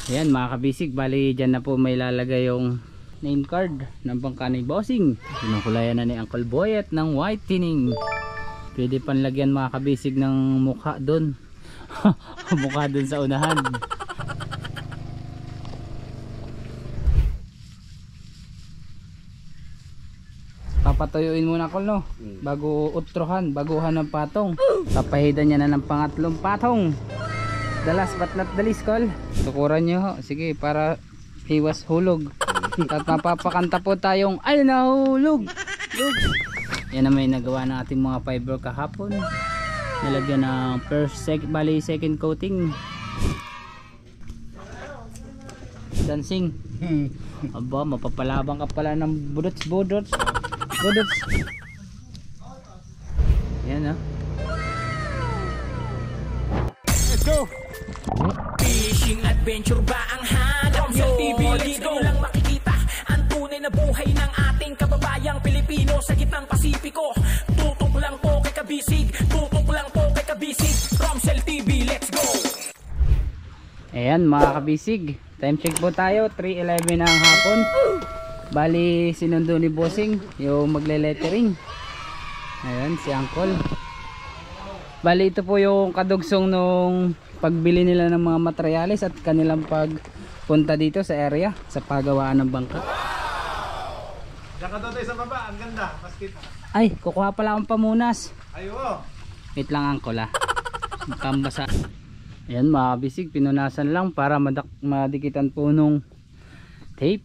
Ayan mga kabisig, bali dyan na po may lalagay yung name card ng bangka ni Bossing. Pinukulayan na ni Uncle Boyet ng whitening. Pwede panlagyan mga kabisig ng mukha dun. Mukha dun sa unahan. Papatuyuin muna ko no, bago utrohan, baguhan ng patong. Papahidan niya na ng pangatlong patong. The last but not the least, Col. Tukuran nyo ho. Sige, para iwas hulog. At mapapakanta po tayong ay nahulog. Yan na may nagawa ng ating mga fiber kahapon. Nilagyan ng bali second coating. Dancing. Aba, mapapalabang ka pala ng budots. Yan ha. Let's go! Fishing adventure ba ang hanap nyo? TV, let's go! Lang makikita ang tunay na buhay ng ating kababayang Pilipino sa gitnang Pasipiko. Tutok lang po kay Kabisig, Romsel TV, let's go! Ayan mga kabisig, time check po tayo, 3:11 na ang hapon. Bali sinundo ni Bossing yung magle-lettering. Ayan si Uncle. Bali ito po yung kadugsong nung pagbili nila ng mga materyales at kanilang pagpunta dito sa area sa pagawaan ng bangka. Diyan ka doon sa baba, ang ganda, basket. Ay, kukuha pala akong pamunas. Ayo. Wait lang Uncle ah. Makambasa. Ayan mga kabisig, pinunasan lang para madikitan po nung tape.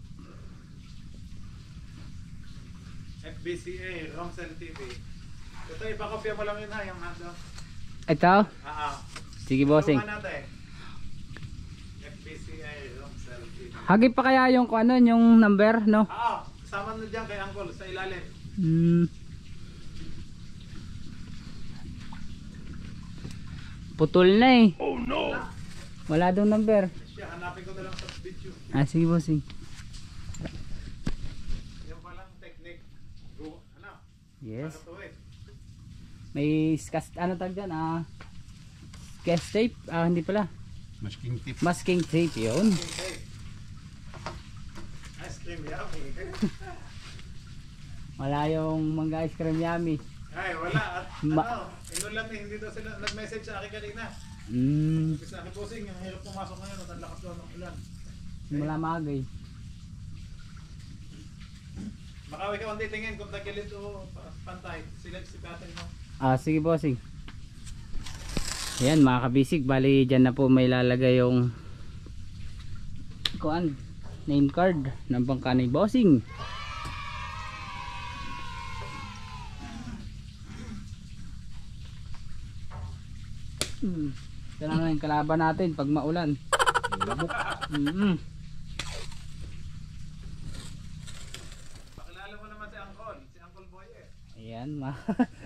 FBCA, Romsel TV. Ito, ipakopya mo lang yun ha, yung nando. Ito? Sige Bossing. FBCA, Romsel TV. Hagi pa kaya yung ano, yung number, no? Kasama na dyan kay Uncle sa ilalim. Putol na eh. Oh no. Wala daw number. Siya, hanapin ko na lang sa video. Sige Bossing. Yan palang technique. Ano? Yes. Ano to eh? May ano tag dyan? Sketch tape? Hindi pala. Masking tip. Masking tape yun. Ice cream yummy. Wala yung mangga ice cream yummy. Ay, wala. At inulan eh, hindi daw sila nag-message sa akin kanina. Kasi sa akin Bossing, ang hirap pumasok ngayon at ang lakas daw ng ulan. Wala magay. Baka ikaw ang titingin kung tagilid o pantay. Sila si Patay mo. Sige Bossing. Ayan mga kabisig, bali dyan na po may lalagay yung name card ng bangka ni Bossing. Ito na lang yung kalaban natin pag maulan. Pakilala mo naman si Uncle Boyet. Ayan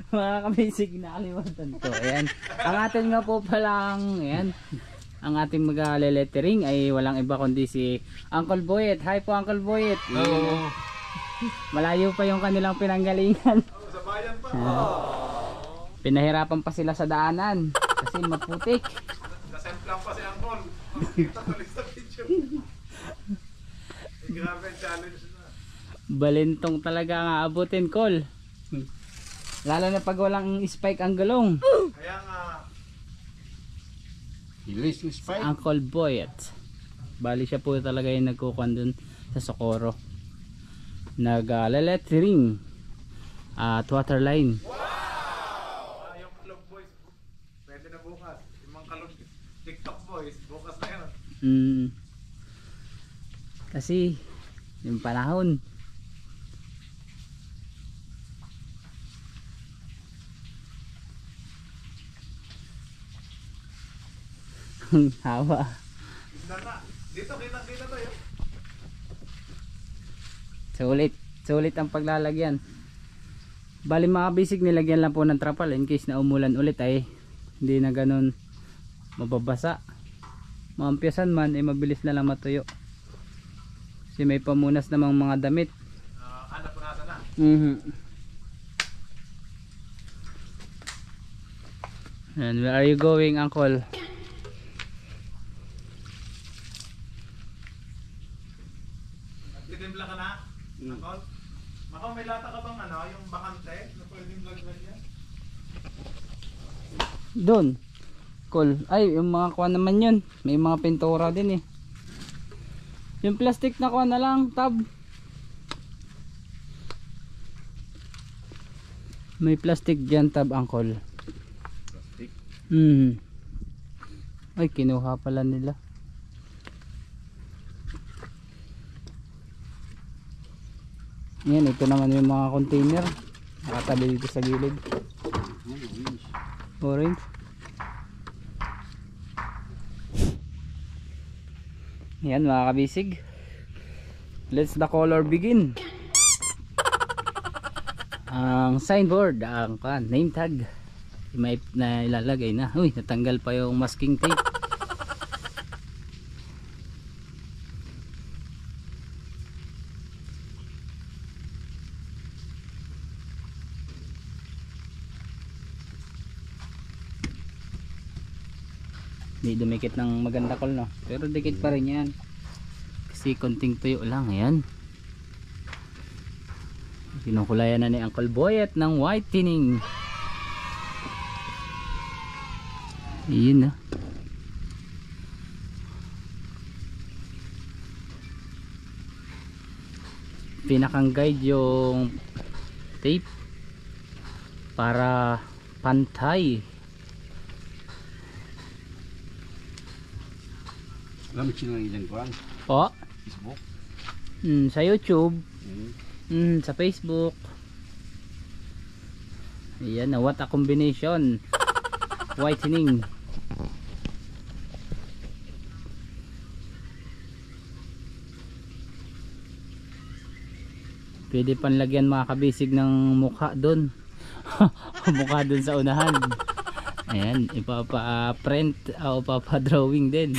mga kabisig, nakalimutan ko. Ayan, ang atin nga po palang ang ating mag-lettering ay walang iba kundi si Uncle Boyet. Hi po Uncle Boyet. Hello. Malayo pa yung kanilang pinanggalingan. Sa bayan pa. Pinahirapan pa sila sa daanan kasi maputik. Nasemplang pa si Uncle. Makikita tuloy sa video. Grabe challenge na. Balintong talaga ang aabutin, Col. Lalo na pag walang spike ang gulong. Kaya nga Ilis yung spike. Uncle Boyet. Bali siya po talaga yung nagkukuhan dun sa Socorro. Nag-lettering at waterline. yung Kalog Boys pwede na bukas. Yung mga Kalog TikTok Boys bukas na yun. Kasi yung panahon. Hawa. Dito kita to yun. Sulit ang paglalagyan. Bali mga bisig, nilagyan lang po ng trapal in case na umulan ulit ay hindi na ganun mababasa. Maampiyasan man ay mabilis na lang matuyo. Kasi may pamunas namang mga damit. Punasan na. And where are you going, Uncle? Titimpla ka na? Nakol? Makaw, may lata ka bang ano, yung bakante na pwedeng vlog-vlog yan? Doon. Cool. Ay, yung mga kuha naman yun. May mga pintura din eh. Yung plastic na kuha na lang, tab. May plastic dyan, tab, angkol. Plastic? Ay, kinuha pala nila. Yan, ito naman yung mga container. Nakatabi dito sa gilid. Orange. Yan mga kabisig. Let's the color begin. Ang signboard, ang name tag. May na ilalagay na. Uy, natanggal pa yung masking tape. Hindi dumikit ng maganda call, no? Pero dikit pa rin yan. Kasi konting tuyo lang. Ayan. Kinukulayan na ni Uncle Boyet ng whitening. Iyon na. Pinakang guide yung tape para pantay. Gamit sila ng ilan ko O, Facebook. sa YouTube, sa Facebook. Ayan na, what a combination. Whitening. Pwede panlagyan mga kabisig ng mukha doon. Mukha doon sa unahan. Ayan, ipapa-print o ipapa-drawing din.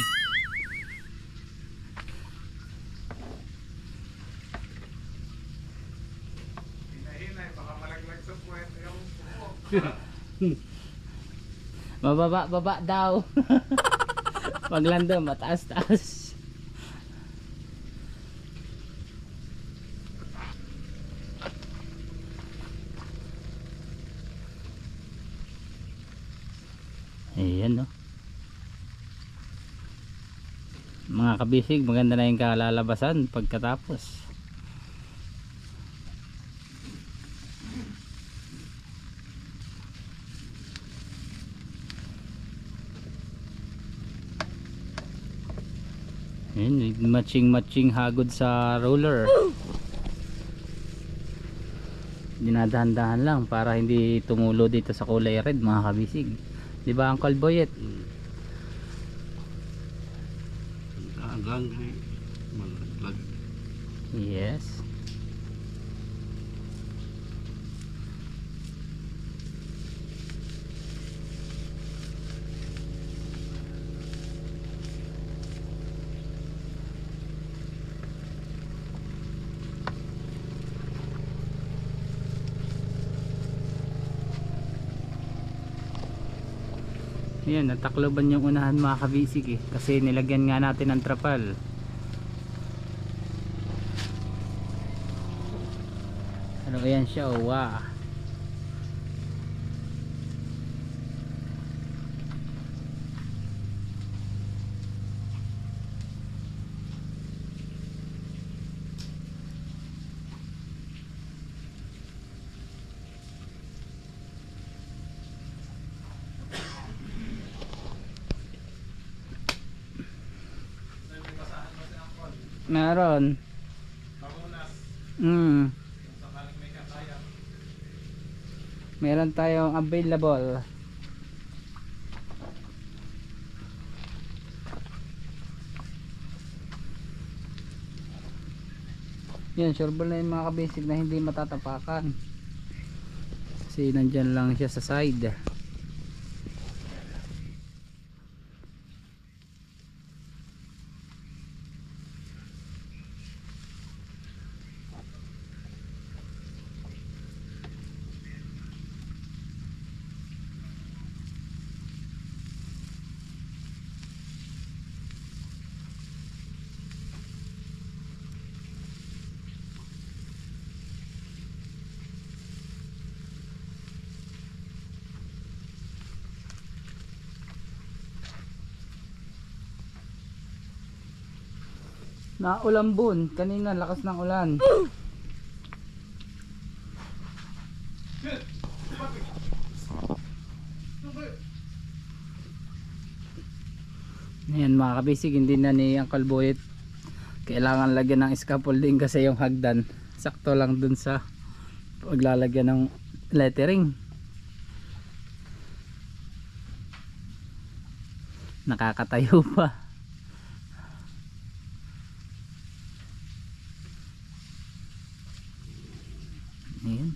Hinay-hinay, baka malaglag sa puwet yung pupo. Mababa daw. Paglanda mataas-taas. Ayan, no. Mga kabisig, maganda na yung kalalabasan pagkatapos. Ayan, matching hagod sa roller. Dinadahan-dahan lang para hindi tumulo dito sa kulay red mga kabisig. Di ba Uncle Boyet? Hanggang malaglag. Yes. Ayan, natakloban yung unahan mga kabisig eh. Kasi nilagyan nga natin ng trapal. Ano yan siya, oh, wow. Meron. Pangunas, kung sakaling may kakaya. Meron tayong available. Yan, sureball na yung mga kabasic na hindi matatapakan. Kasi nandyan lang siya sa side. Naulambon. Kanina lakas ng ulan. Ayan mga kabisig, hindi na ni Uncle Boyet kailangan lagyan ng scaffolding kasi yung hagdan sakto lang dun sa paglalagyan ng lettering. Nakakatayo pa. Ayan.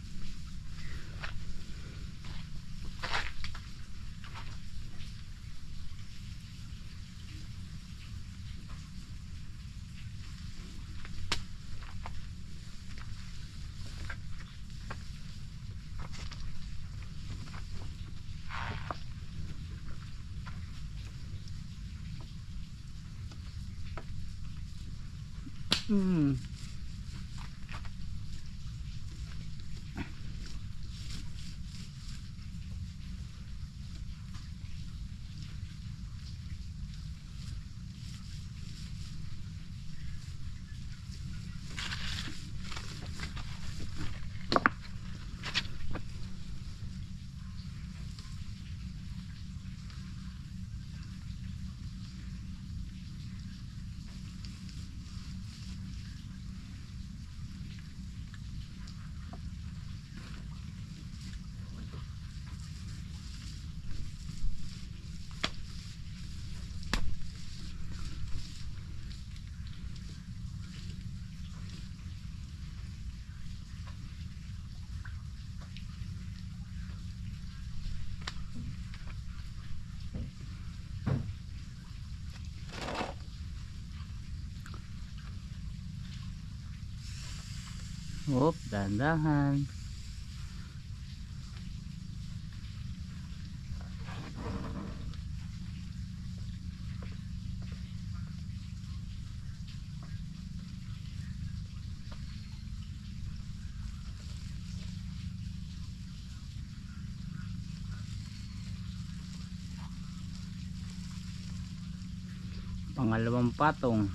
Oop, dahan-dahan. Pangalawang patong.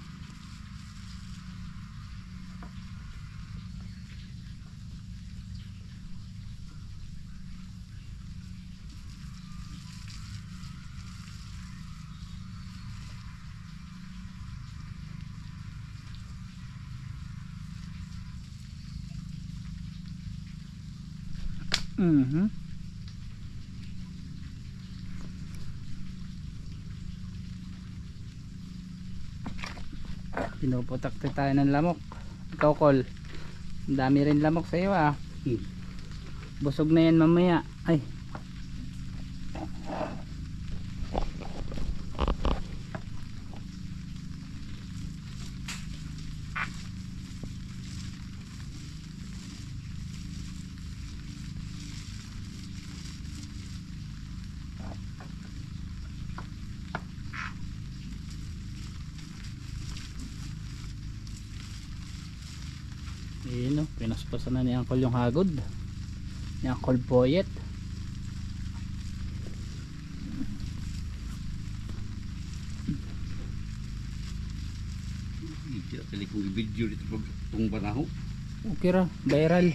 Pinuputakti tayo ng lamok. Ikaw, Col, ang dami rin lamok sa iyo ah. Busog na yan mamaya. Ay, yun o, pinaspasan na ni Uncle yung hagod ni Uncle Boyet. Hindi pala kong i-video dito pag itong banaho. Okay ra, viral.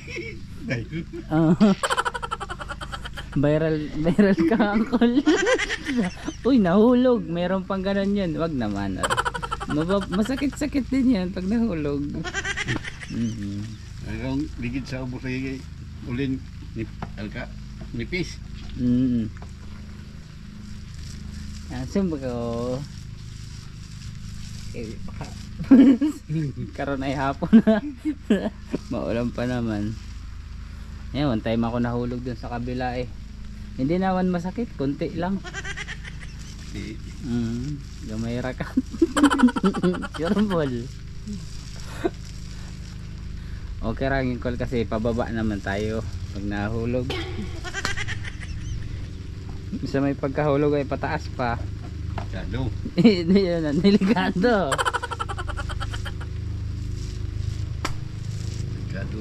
Viral ka, Uncle. Uy, nahulog. Meron pang ganun yan. Wag naman. Masakit-sakit din yan pag nahulog. Ang ligid sa ubos ay ulin ni Alka, nipis. Asum ba ko? Baka karon ay hapon na. Maulan pa naman. Yan, one time ako nahulog dun sa kabila eh. Hindi naman masakit, konti lang. Gamayra ka. Sureball. Okay rangin Col kasi pababa naman tayo pag nahulog. Bisa may pagkahulog ay pataas pa. Ligado. Hindi yun, niligado. Ligado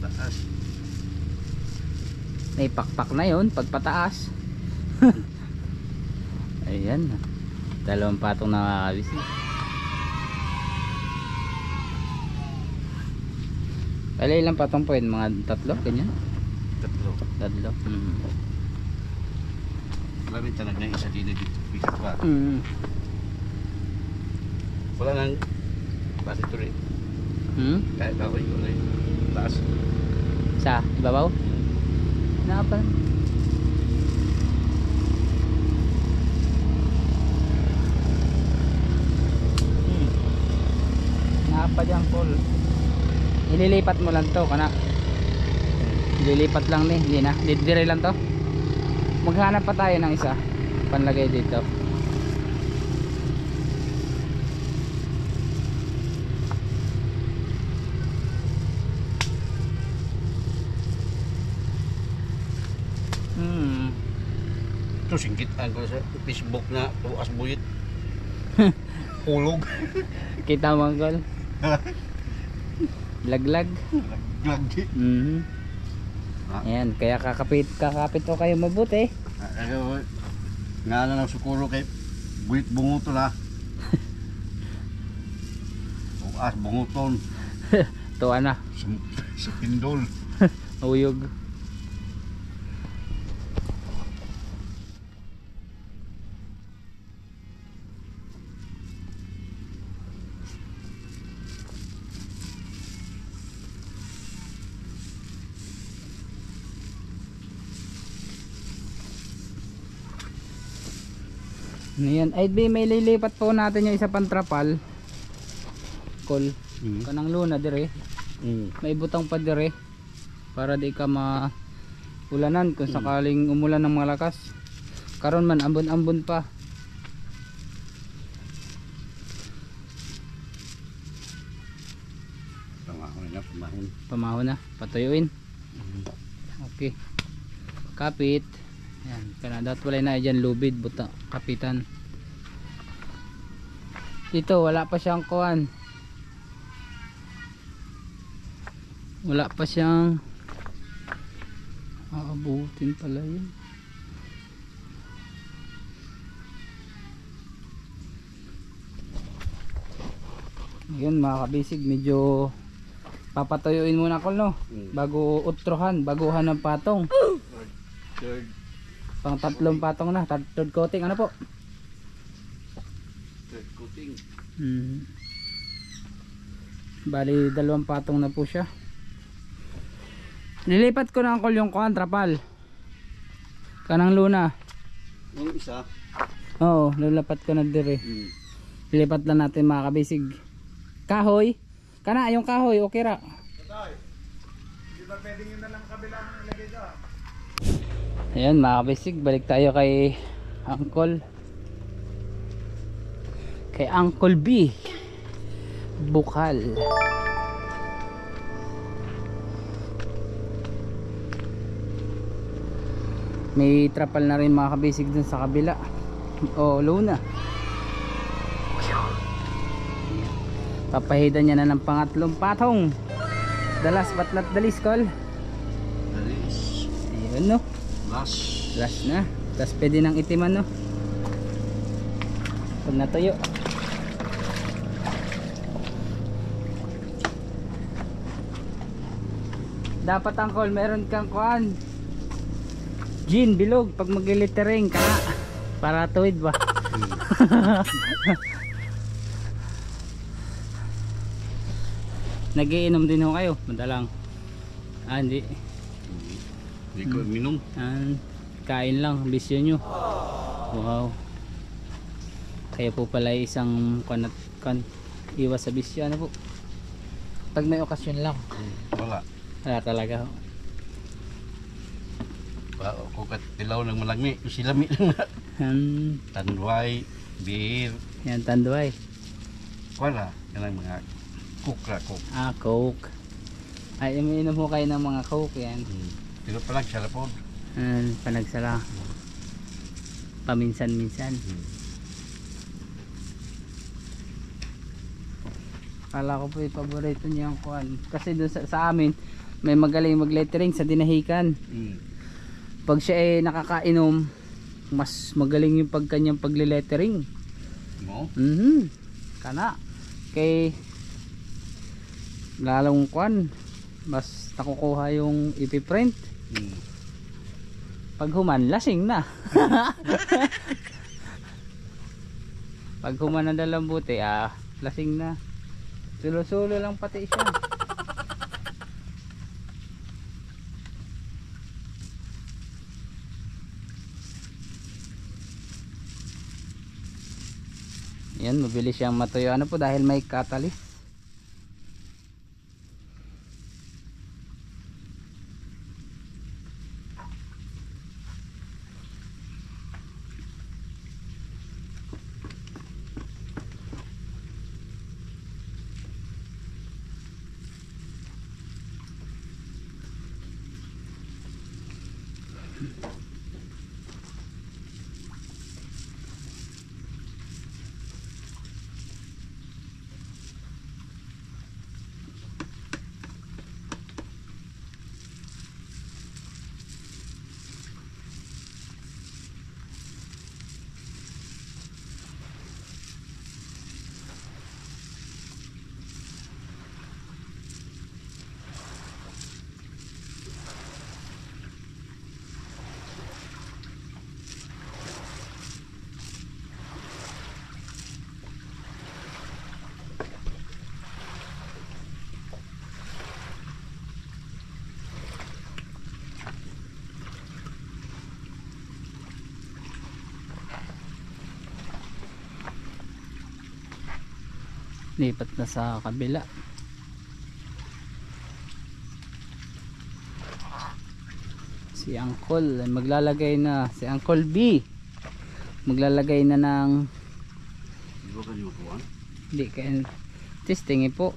na taas. May pakpak na yun pag pataas. Ayan. Dalawang patong nakakabisi. Kaya ilang patong po yun? Mga tatlo? Ganyan? Tatlo. Tatlo. Marami talaga na isa din dito. Bigat pa. Wala nang base ito rin. Kahit ako yung rin. Taas. Sa ibabaw? Nakapal. Nakapal yung pool. Ililipat mo lang to kana. Ililipat lang ni, hindi na. Dire lang to. Maghanap pa tayo ng isa panlagay dito. Ito singkitan ko sa Facebook na tuas buyit. Hulog. Kita mo Uncle? Laglag. Lagi. Ayan, kaya kakapit ko kayo mabuti. Nga na ng sukuro kay buyit bunguton ha. Tuas bunguton. Tuwa na. Sa pindol. Uyog. Ayan, ay may lilipat po natin yung isa pang trapal. Kol. Kanang luna dire. May butang pa dire para di ka ulanan kung sakaling umulan ng malakas. Karon man ambon-ambon pa. Pamahon na, patuyuin. Okay. Kapit. Yan, kana dapat wala na diyan lubid buta kapitan. Dito wala pa siyang kuan. Wala pa siyang aabutin pala yun. Ngayon mga kabisig, medyo papatuyuin muna ko no bago utrohan, baguhan ng patong. Third. Pang tatlong patong na, third coating ano po? Third coating. Bali 2 patong na po siya. Nilipat ko na Uncle yung trapal. Kanang luna. Yung isa. Oo, lulapat ko na dire. Lilipat lang natin mga kabisig. Kahoy. Kana yung kahoy, okay ra. Di ba pwedeng yun na lang kabilang ilagay ka? Ayan mga kabisig, balik tayo kay Uncle. Kay Uncle B. Bukal. May trapal na rin mga kabisig dun sa kabila. O luna. Papahidan niya na ng pangatlong patong. The last but not the least call. Alis. Ayun no. Last na. Tapos pwede nang itiman no. Pag natuyo. Dapat Uncle meron kang kuan. Gin bilog pag maglilitering ka para tuwid ba. Nagiinom din ho kayo madalang. Hindi. Hindi ko minum. Kain lang bisyo nyo. Wow. Kaya po pala isang iwas sa bisyo ano po. Pag may okasyon lang. Wala. Wala talaga ho. Kukat tilaw ng malagmi. Silami lang na. Tanduay, beer. Yan tanduay. Wala. Yan ang mga coke. Coke. Ay, umiinom mo kayo ng mga coke yan. Pero palag sarapod. Panagsala. Paminsan-minsan. Kala ko po yung paborito niya ang kuhan. Kasi doon sa amin, may magaling mag-lettering sa dinahikan. Pag siya ay nakakainom, mas magaling yung pagkanyang pagle-lettering. Mo? Kana. Kay lalong kuhan. mas nakukuha yung ipiprint. Hmm. Pag human, lasing na. Pag human ng dalambuti, lasing na. Sulo-sulo lang pati siya. Yan, mabilis siyang matuyo. Ano po, dahil may catalyst. Lipat na sa kabila. Si Uncle maglalagay na, si Uncle B maglalagay na ng Di ba kanyo kuhan? hindi kayo testing po.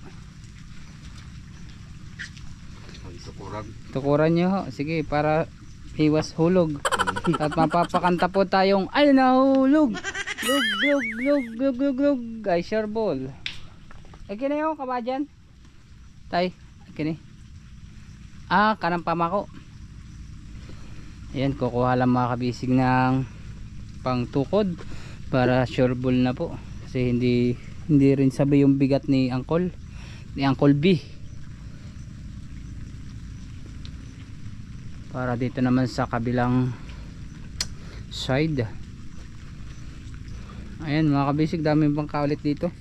Tukuran. Tukuran nyo ho. Sige, para iwas hulog. At mapapakanta po tayong ay nahulog. Lug lug lug lug lug lug. Guys, sure ball. Kini yung kabadyan tay, kini kanang pamako. Ayan, kukuha lang mga kabisig ng pang tukod para sure ball na po, kasi hindi rin sabay yung bigat ni Uncle B. Para dito naman sa kabilang side, ayan mga kabisig, daming pang kaulit dito.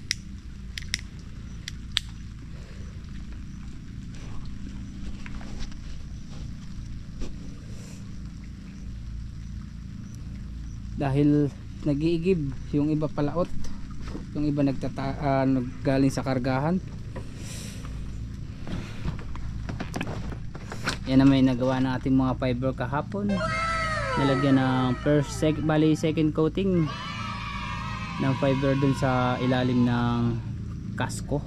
Dahil nag-iigib, yung iba palaot, yung iba naggaling sa kargahan. Yan na may nagawa ng ating mga fiber kahapon. Nalagyan ng second coating ng fiber dun sa ilalim ng kasko.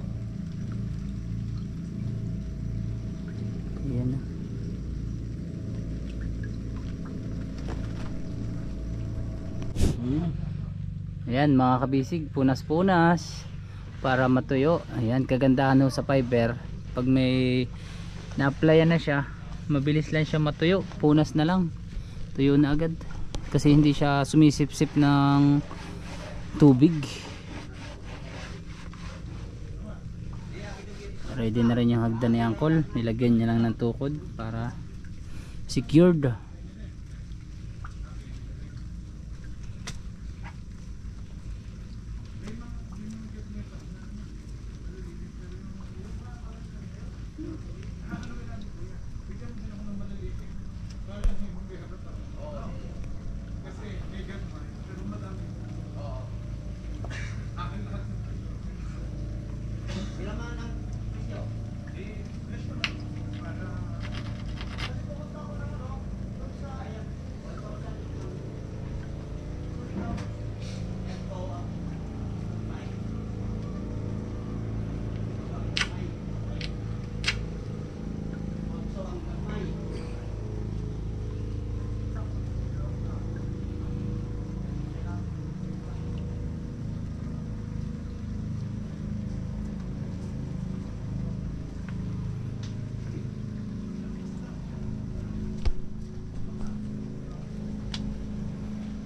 Yan na. Ayan mga kabisig, punas-punas para matuyo. Ayan, kagandahan ho sa fiber, pag may na-applyan na siya, mabilis lang siya matuyo. Punas na lang, tuyo na agad, kasi hindi siya sumisip-sip ng tubig. Ready na rin yung hagdan ni Uncle, nilagyan niya lang ng tukod para secured.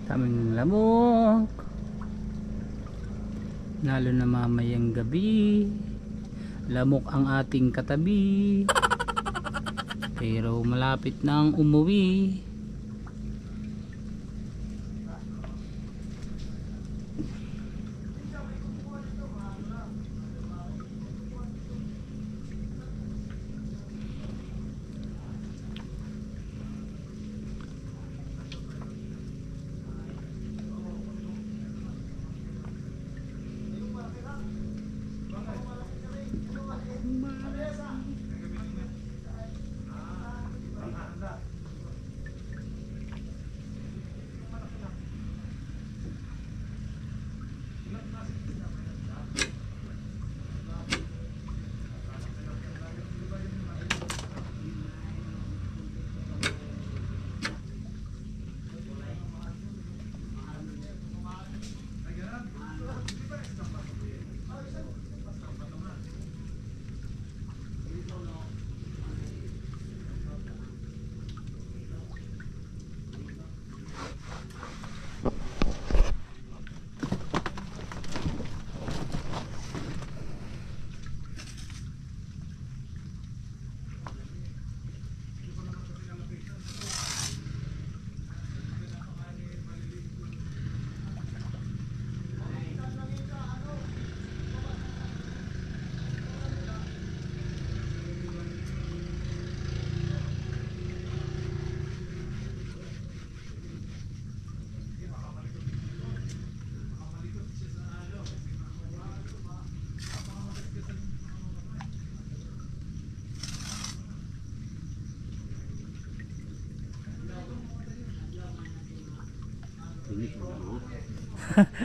Tamang lamok, lalo na mamayang gabi, lamok ang ating katabi. Pero malapit na ang umuwi.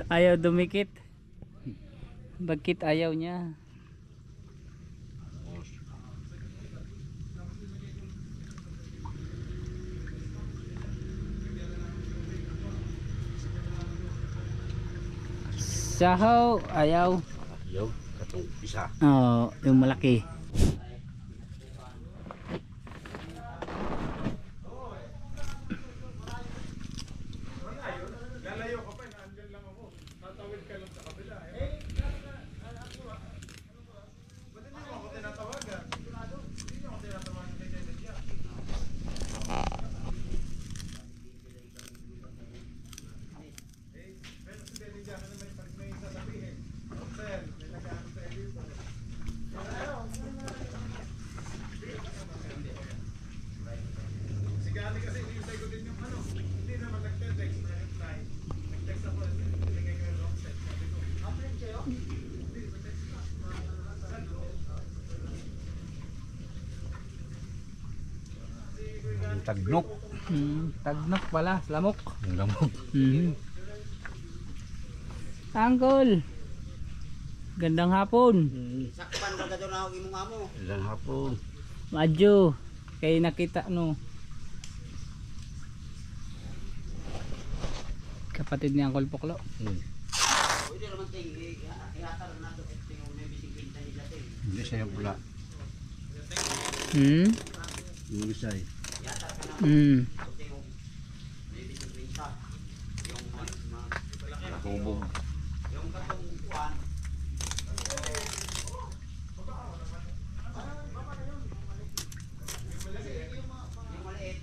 Ayaw dumikit. Bakit ayaw niya? Sahaw, ayaw. Ayaw, katong isa. Oo, yung malaki. Lalayo ka pa, naandyan lang ako. Tatawid ka lang sa kabila. Ba't hindi mo ako tinatawagan? Hindi mo ako tinatawagan kay Dedya. Pero si Dedya ka naman may sasabihin. Sir, may nag-ano sa dito. Si Gali kasi hinihintay ko din yung ano. Hindi naman nagte-text na reply. Nag-text ako. Nilagay ko yung wrong text. Sabi ko, upload kayo? Hindi, sa text ka. Saan ko? Tagnok. Tagnok pala, lamok. Ang lamok. Uncle, gandang hapon. Sakpan ka doon ako imong amo. Ilang hapon. Madyo, kay nakita no. Kapatid ni Uncle Puklo. Pwede naman ting ihatar na to at tingong may bisikleta nila ting. Hindi siya pula. Yung isa eh. Ihatar ka na tingong may bisikleta. Yung Kubog. yung katong kuan. Yung maliit.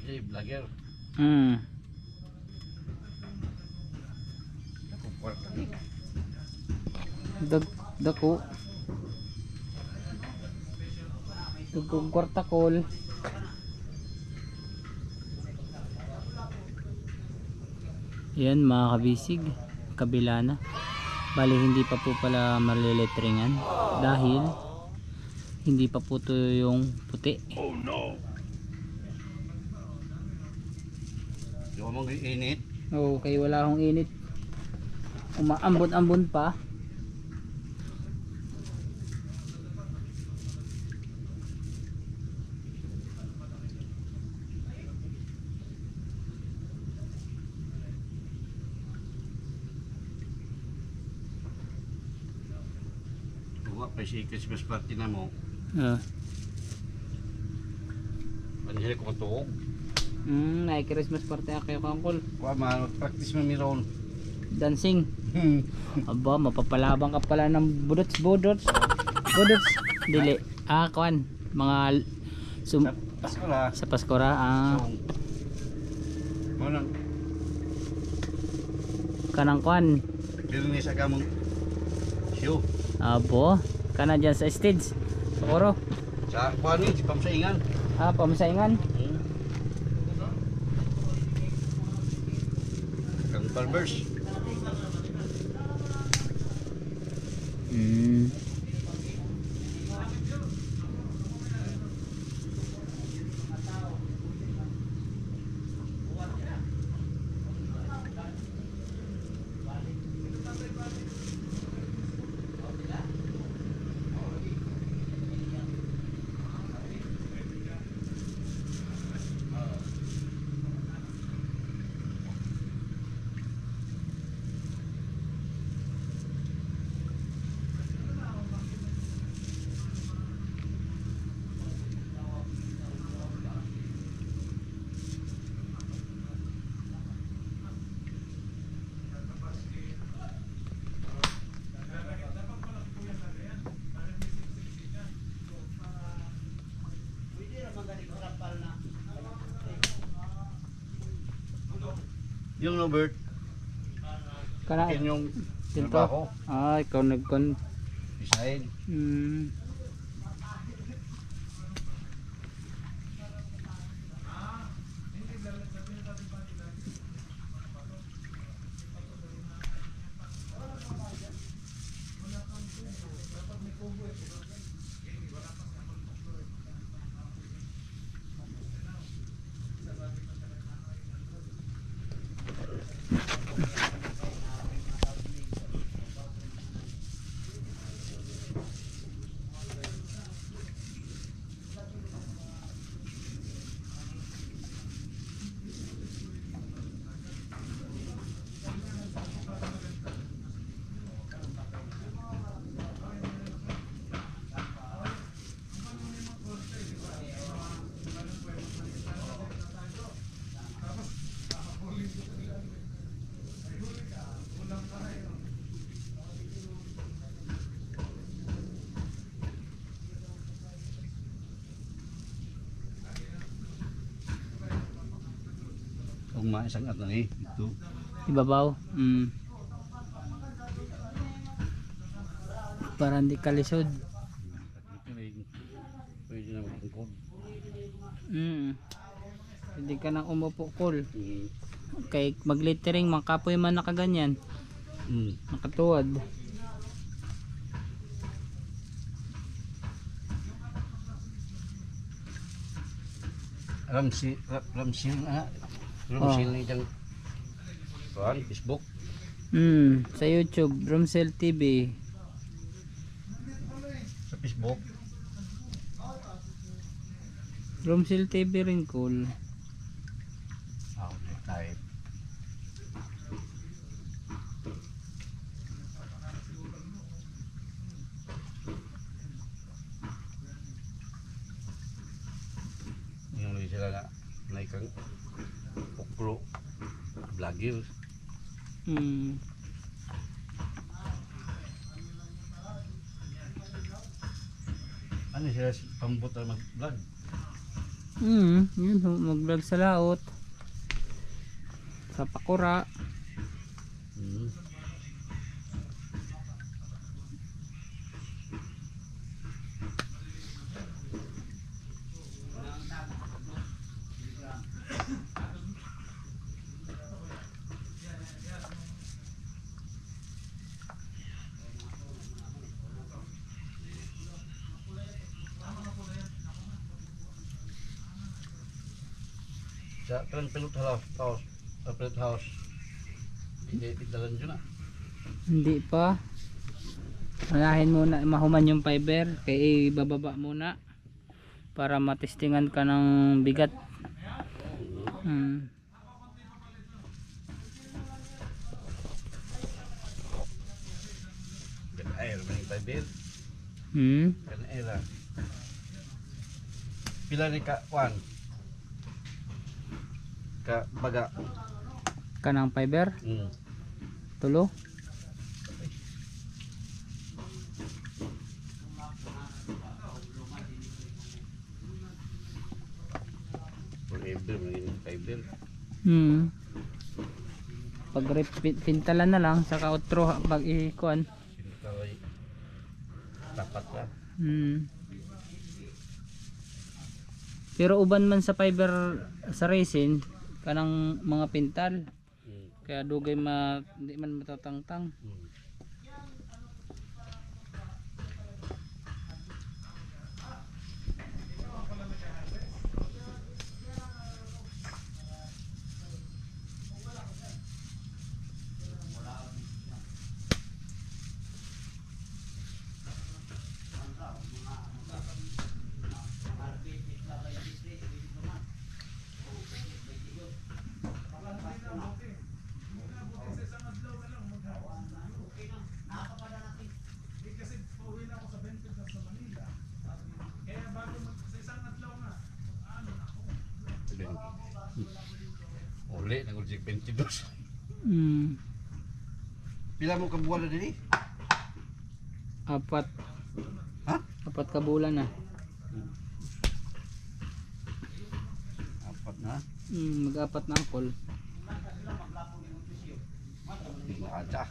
Si vlogger. Kwarta. Dako. Dugong kwarta kol. Yan mga kabisig, kabila na. Bali hindi pa po pala maliletringan dahil hindi pa po to yung puti. Oh no! Yung mong init. Okay, wala akong init. Umaambon-ambon pa. Tuwa pa si Christmas party na mo. Panihili ko tuog. Ay Christmas party kayo kangkol. Kuha mag-practice mo miron. Dancing. Aba, mapapalabang ka pala ng budots. Dili. Kuan. Mga Paskora. sa Paskora. Manang Kanang kuan. pero ni sa kamong show. Abo. Kana dyan sa stage. Siguro. Sa kuha ni, si Pamsaingan. Pamasaingan. Kang barbers. Yung Robert, Kana. kin yung Dito. trabaho, Ikaw nagkon. design. Kung maisang at na ito. Ibabaw. Para hindi kalisod. Pwede na magtungkod. Hindi ka nang umupo kol. Kay maglittering, makapoy man nakaganyan. Nakatuwad. Ramsil ni dyan. Kuhan, Facebook. Sa YouTube, Romsel TV. Sa Facebook. Romsel TV rin cool. Type. Yung sila na naikang puklo vlogger. Ano sila pambuta mag-vlog? Yun, mag-vlog sa laot. Sa Pakura. Sa kan pelot house. Pelot house. Hindi pitalan dyan na. Hindi pa. Unahin muna mahuman yung fiber. Kaya ibababa muna. Para matestingan ka ng bigat. Kan air maning fiber. Kan air lah. Pila ni ka kuan. Ka baga. Kanang fiber. Tulo. Forever maning fiber. Pag pintalan na lang sa outro pag ikuan. Sintalay. Tapat lah. Pero uban man sa fiber sa resin kanang mga pintal. Kaya dugay hindi man matatangtang. Uli nang uljik 22. Pila mo kabulan na dili? 4. Ha? 4 ka bulan na. 4 na. Mag-4 na angkol. Ada.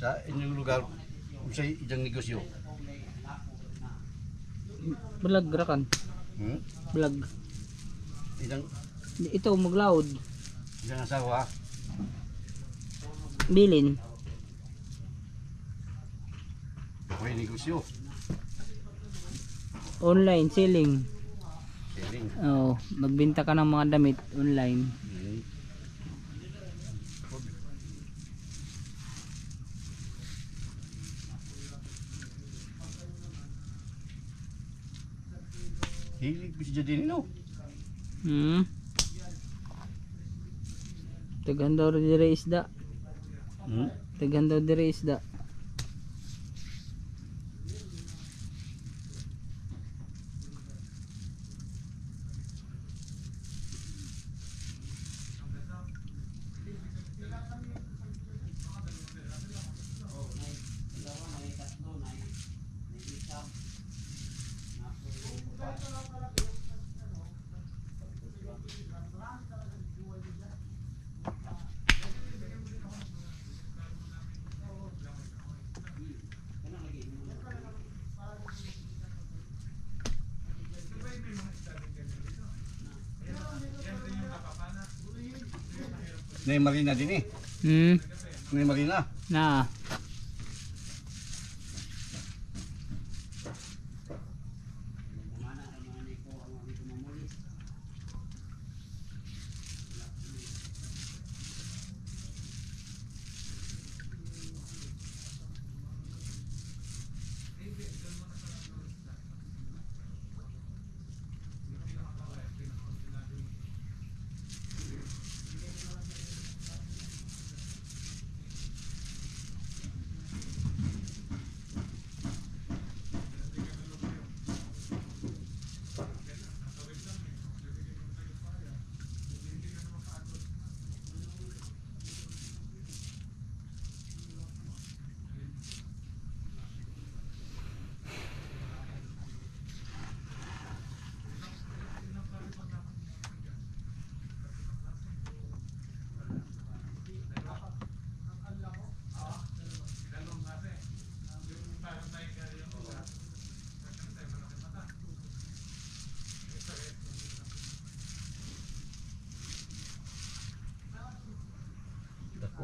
Sa inyong lugar, unsay ijang negosyo? Vlog rakan. Vlog. Ijang Ito maglaod. asawa? Bilin. May negosyo. Online selling. Selling. Oh, magbenta ka ng mga damit online. Hilig ko siya din no. Tagan daw dire isda. Tagan daw dire isda. May marina din eh. May marina. Na.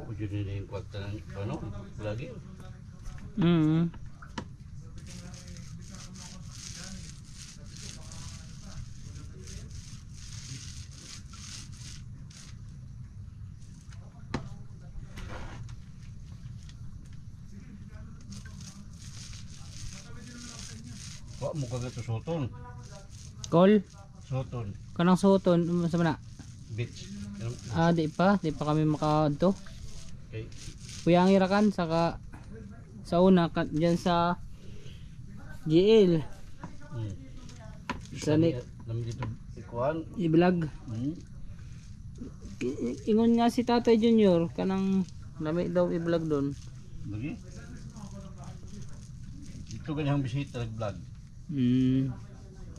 O yun na yung kwarta ng ano, lagi. Mm. Wak mo kagad to soton. Kol, Soton. kanang suton, sa mana? Beach. Ah, di pa kami makaadto. Okay. Kuyang irakan saka sa una diyan sa GL Hmm. sa ni Namin dito ikuan. i-vlog. Hmm. Ingon nga si Tatay Junior kanang nami daw i-vlog doon. Lagi. Ito ganyang bisita nag-vlog.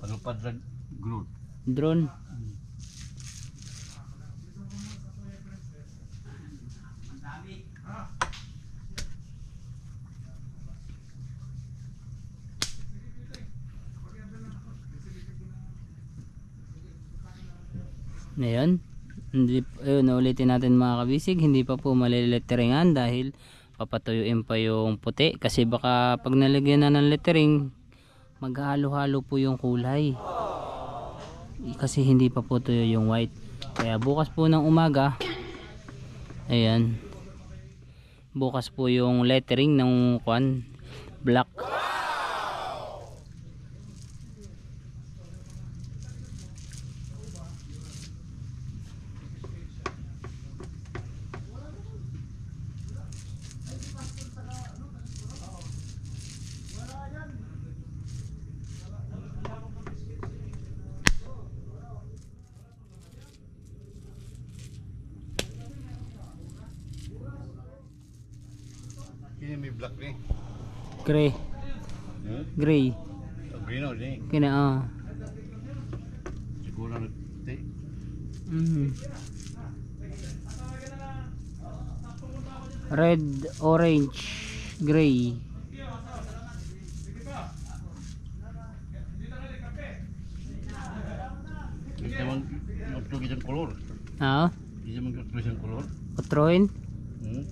Ano pa growth. Drone. Ngayon, ulitin natin mga kabisig, hindi pa po maliliteringan dahil papatuyuin pa yung puti kasi baka pag nalagyan na ng lettering maghalo-halo po yung kulay kasi hindi pa po tuyo yung white. Kaya bukas po ng umaga, ayan, bukas po yung lettering ng kwan, black. Kini may black ni. Gray. Hmm? Gray. Green o ni. Kina Siguro nagti. Red, orange, gray. Hindi naman nagtugi ng color. Ah, Hindi naman nagtugi ng color. patroin. Hmm?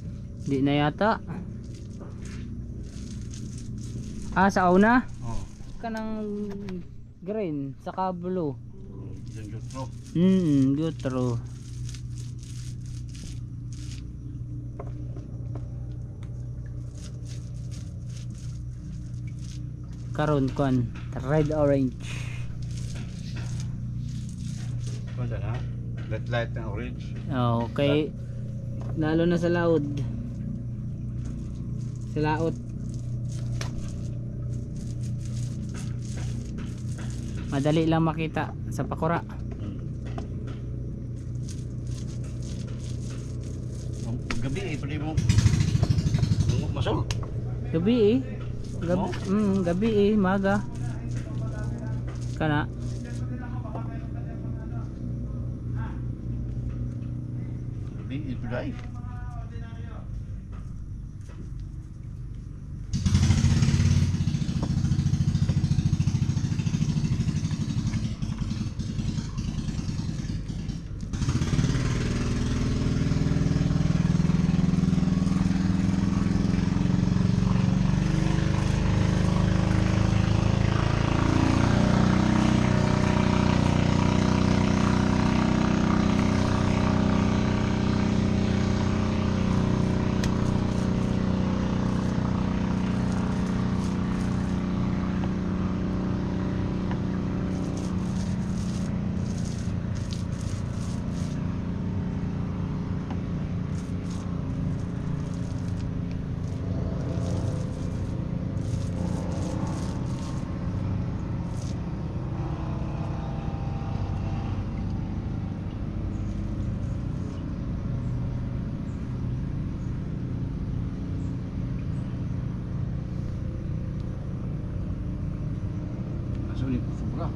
Di na yata. Ah, sa una? Oh. Kanang green, saka blue. Isang jutro. Gutro. Karon kwan, red orange. Kung saan ha? Light ng orange. Okay. Lalo na sa laod. Sa laot. Madali lang makita sa pakura. Gabi eh, pwede mo masol. Gabi eh. Gabi eh, maga. Kana. Gabi, ito dahil. Masuli sobra.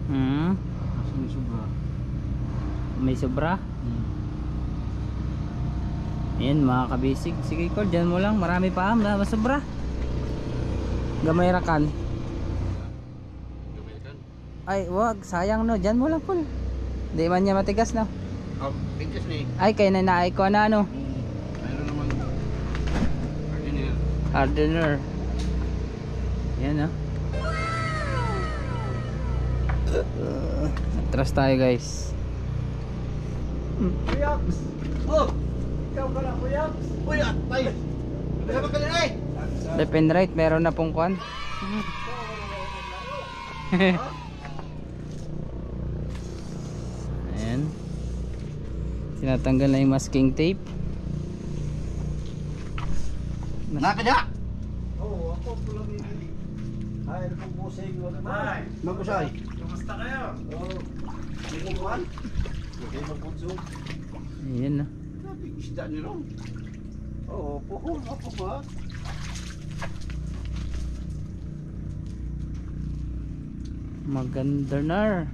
Masuli sobra. May sobra. Ayan mga kabisig. Sige ko, dyan mo lang. Marami pa mas sobra. Gamay rakan. Gabi kan. Ay wag, sayang no. Dyan mo lang pul. Di man niya matigas no. Pintas ni. Ay kay na naay ko na no. Hardener. Yan ah. Atras tayo guys. Kuyaps! Oh! Ikaw ka lang, Kuyaps! Uy, atay! Kasama ka nila eh! Left and right, meron na pong kwan. Ayan. Tinatanggal na yung masking tape. Nakadya! Oo, ako pula bibili. Ay, ano pong busay mo naman? Ay! Magusay. Kamusta kayo? Oo. Hindi mo kuhan? Hindi mo punso. Ayan na. Sabi, isda ni Ron. Oo, puhol ako ba? Maganda na.